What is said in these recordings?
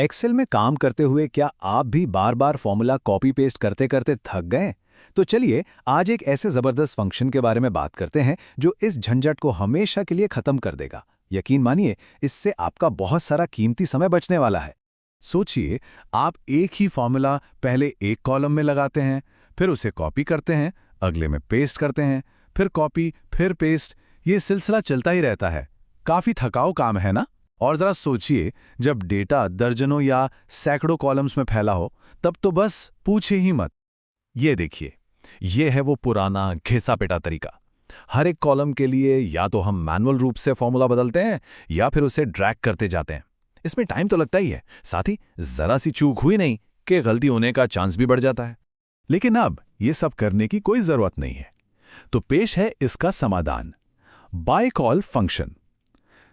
Excel में काम करते हुए क्या आप भी बार बार फॉर्मूला कॉपी पेस्ट करते करते थक गए? तो चलिए आज एक ऐसे जबरदस्त फंक्शन के बारे में बात करते हैं जो इस झंझट को हमेशा के लिए खत्म कर देगा। यकीन मानिए, इससे आपका बहुत सारा कीमती समय बचने वाला है। सोचिए, आप एक ही फॉर्मूला पहले एक कॉलम में लगाते हैं, फिर उसे कॉपी करते हैं, अगले में पेस्ट करते हैं, फिर कॉपी, फिर पेस्ट। ये सिलसिला चलता ही रहता है। काफी थकाऊ काम है ना? और जरा सोचिए, जब डेटा दर्जनों या सैकड़ों कॉलम्स में फैला हो, तब तो बस पूछे ही मत। ये देखिए, ये है वो पुराना घिसा-पिटा तरीका। हर एक कॉलम के लिए या तो हम मैनुअल रूप से फॉर्मूला बदलते हैं या फिर उसे ड्रैग करते जाते हैं। इसमें टाइम तो लगता ही है, साथ ही जरा सी चूक हुई नहीं कि गलती होने का चांस भी बढ़ जाता है। लेकिन अब ये सब करने की कोई जरूरत नहीं है। तो पेश है इसका समाधान, बाय कॉल फंक्शन।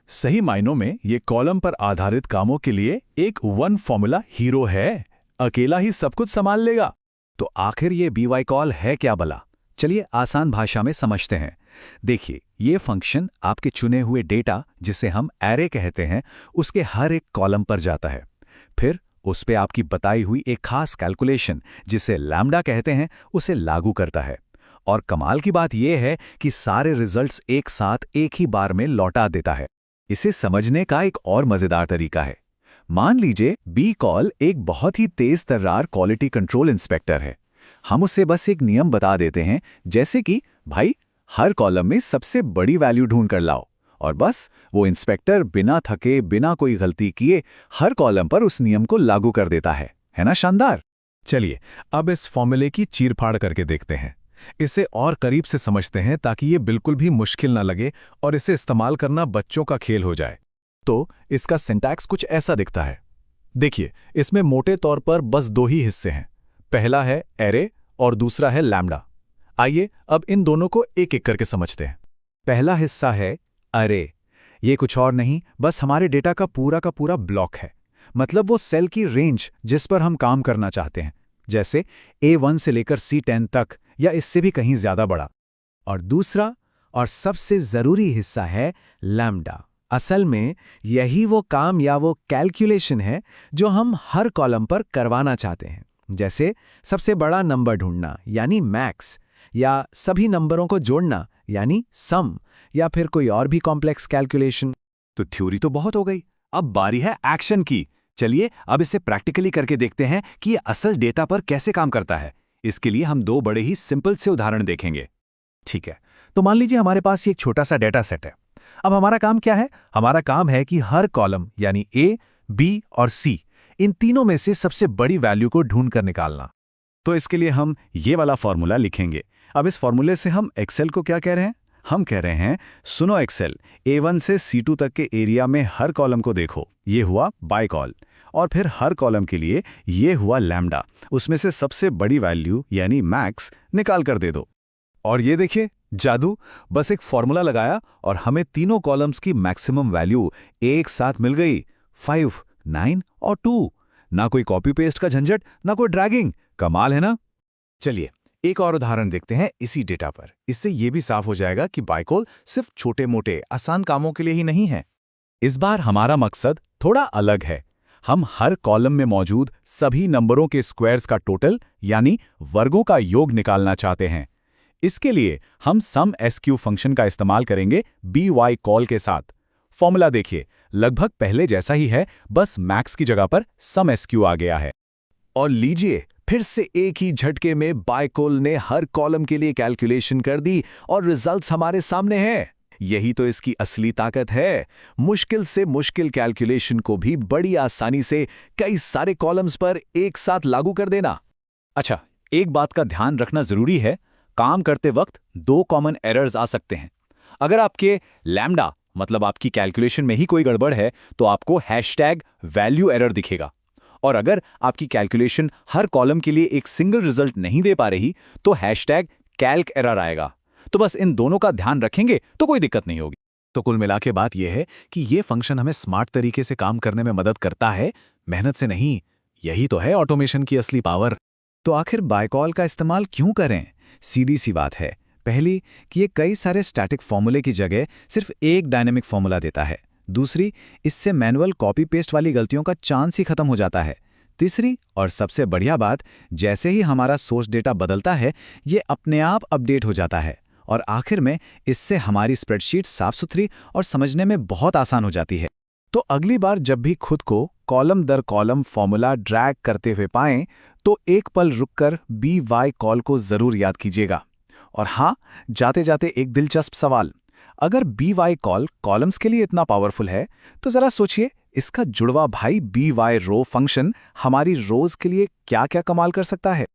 सही मायनों में ये कॉलम पर आधारित कामों के लिए एक वन फॉर्मूला हीरो है। अकेला ही सब कुछ संभाल लेगा। तो आखिर ये BY कॉल है क्या भला? चलिए आसान भाषा में समझते हैं। देखिए, ये फंक्शन आपके चुने हुए डेटा, जिसे हम एरे कहते हैं, उसके हर एक कॉलम पर जाता है। फिर उस पे आपकी बताई हुई एक खास कैलकुलेशन, जिसे लैम्डा कहते हैं, उसे लागू करता है। और कमाल की बात यह है कि सारे रिजल्ट्स एक साथ एक ही बार में लौटा देता है। इसे समझने का एक और मजेदार तरीका है। मान लीजिए बी कॉल एक बहुत ही तेज तर्रार क्वालिटी कंट्रोल इंस्पेक्टर है। हम उसे बस एक नियम बता देते हैं, जैसे कि भाई हर कॉलम में सबसे बड़ी वैल्यू ढूंढ कर लाओ, और बस वो इंस्पेक्टर बिना थके, बिना कोई गलती किए हर कॉलम पर उस नियम को लागू कर देता है ना शानदार? चलिए अब इस फॉर्मूले की चीरफाड़ करके देखते हैं। इसे और करीब से समझते हैं ताकि ये बिल्कुल भी मुश्किल ना लगे और इसे इस्तेमाल करना बच्चों का खेल हो जाए। तो इसका सिंटैक्स कुछ ऐसा दिखता है। देखिए, इसमें मोटे तौर पर बस दो ही हिस्से हैं। पहला है एरे और दूसरा है लैम्डा। आइए अब इन दोनों को एक एक करके समझते हैं। पहला हिस्सा है अरे। ये कुछ और नहीं, बस हमारे डेटा का पूरा ब्लॉक है। मतलब वो सेल की रेंज जिस पर हम काम करना चाहते हैं, जैसे A1 से लेकर C10 तक, या इससे भी कहीं ज्यादा बड़ा। और दूसरा और सबसे जरूरी हिस्सा है लैम्डा। असल में यही वो काम या वो कैलकुलेशन है जो हम हर कॉलम पर करवाना चाहते हैं। जैसे सबसे बड़ा नंबर ढूंढना यानी मैक्स, या सभी नंबरों को जोड़ना यानी सम, या फिर कोई और भी कॉम्प्लेक्स कैलकुलेशन। तो थ्योरी तो बहुत हो गई, अब बारी है एक्शन की। चलिए अब इसे प्रैक्टिकली करके देखते हैं कि ये असल डेटा पर कैसे काम करता है। इसके लिए हम दो बड़े ही सिंपल से उदाहरण देखेंगे। ठीक है, तो मान लीजिए हमारे पास ये एक छोटा सा डेटा सेट है। अब हमारा काम क्या है? हमारा काम है कि हर कॉलम यानी A, B और C, इन तीनों में से सबसे बड़ी वैल्यू को ढूंढ कर निकालना। तो इसके लिए हम ये वाला फॉर्मूला लिखेंगे। अब इस फॉर्मूले से हम एक्सेल को क्या कह रहे हैं? हम कह रहे हैं, सुनो एक्सेल, A1 से C2 तक के एरिया में हर कॉलम को देखो। ये हुआ बाय कॉल। और फिर हर कॉलम के लिए ये हुआ लैम्डा। उसमें से सबसे बड़ी वैल्यू यानी मैक्स निकाल कर दे दो। और ये देखिए जादू, बस एक फॉर्मूला लगाया और हमें तीनों कॉलम्स की मैक्सिमम वैल्यू एक साथ मिल गई, 5, 9 और 2। ना कोई कॉपी पेस्ट का झंझट, ना कोई ड्रैगिंग। कमाल है ना? चलिए एक और उदाहरण देखते हैं इसी डेटा पर। इससे यह भी साफ हो जाएगा कि बायकॉल सिर्फ छोटे मोटे आसान कामों के लिए ही नहीं है। इस बार हमारा मकसद थोड़ा अलग है। हम हर कॉलम में मौजूद सभी नंबरों के स्क्वायर्स का टोटल यानी वर्गों का योग निकालना चाहते हैं। इसके लिए हम सम एसक्यू फंक्शन का इस्तेमाल करेंगे BY कॉल के साथ। फॉर्मूला देखिए, लगभग पहले जैसा ही है, बस मैक्स की जगह पर सम एसक्यू आ गया है। और लीजिए, फिर से एक ही झटके में बाय कॉल ने हर कॉलम के लिए कैलकुलेशन कर दी और रिजल्ट्स हमारे सामने हैं। यही तो इसकी असली ताकत है। मुश्किल से मुश्किल कैलकुलेशन को भी बड़ी आसानी से कई सारे कॉलम्स पर एक साथ लागू कर देना। अच्छा, एक बात का ध्यान रखना जरूरी है। काम करते वक्त दो कॉमन एरर्स आ सकते हैं। अगर आपके लैम्डा मतलब आपकी कैलकुलेशन में ही कोई गड़बड़ है, तो आपको #वैल्यू एरर दिखेगा। और अगर आपकी कैलकुलेशन हर कॉलम के लिए एक सिंगल रिजल्ट नहीं दे पा रही, तो #कैल्क एरर आएगा। तो बस इन दोनों का ध्यान रखेंगे तो कोई दिक्कत नहीं होगी। तो कुल मिला के बात यह है कि ये फंक्शन हमें स्मार्ट तरीके से काम करने में मदद करता है, मेहनत से नहीं। यही तो है ऑटोमेशन की असली पावर। तो आखिर बाय कॉल का इस्तेमाल क्यों करें? सीधी सी बात है। पहली कि ये कई सारे स्टैटिक फॉर्मूले की जगह सिर्फ एक डायनेमिक फॉर्मूला देता है, दूसरी, इससे मैनुअल कॉपी पेस्ट वाली गलतियों का चांस ही खत्म हो जाता है। तीसरी और सबसे बढ़िया बात, जैसे ही हमारा सोर्स डेटा बदलता है, ये अपने आप अपडेट हो जाता है। और आखिर में इससे हमारी स्प्रेडशीट साफ सुथरी और समझने में बहुत आसान हो जाती है। तो अगली बार जब भी खुद को कॉलम दर कॉलम फॉर्मूला ड्रैग करते हुए पाएं, तो एक पल रुककर BY कॉल को जरूर याद कीजिएगा। और हाँ, जाते जाते एक दिलचस्प सवाल, अगर BY कॉल कॉलम्स के लिए इतना पावरफुल है, तो जरा सोचिए इसका जुड़वा भाई BY रो फंक्शन हमारी रोज के लिए क्या क्या कमाल कर सकता है।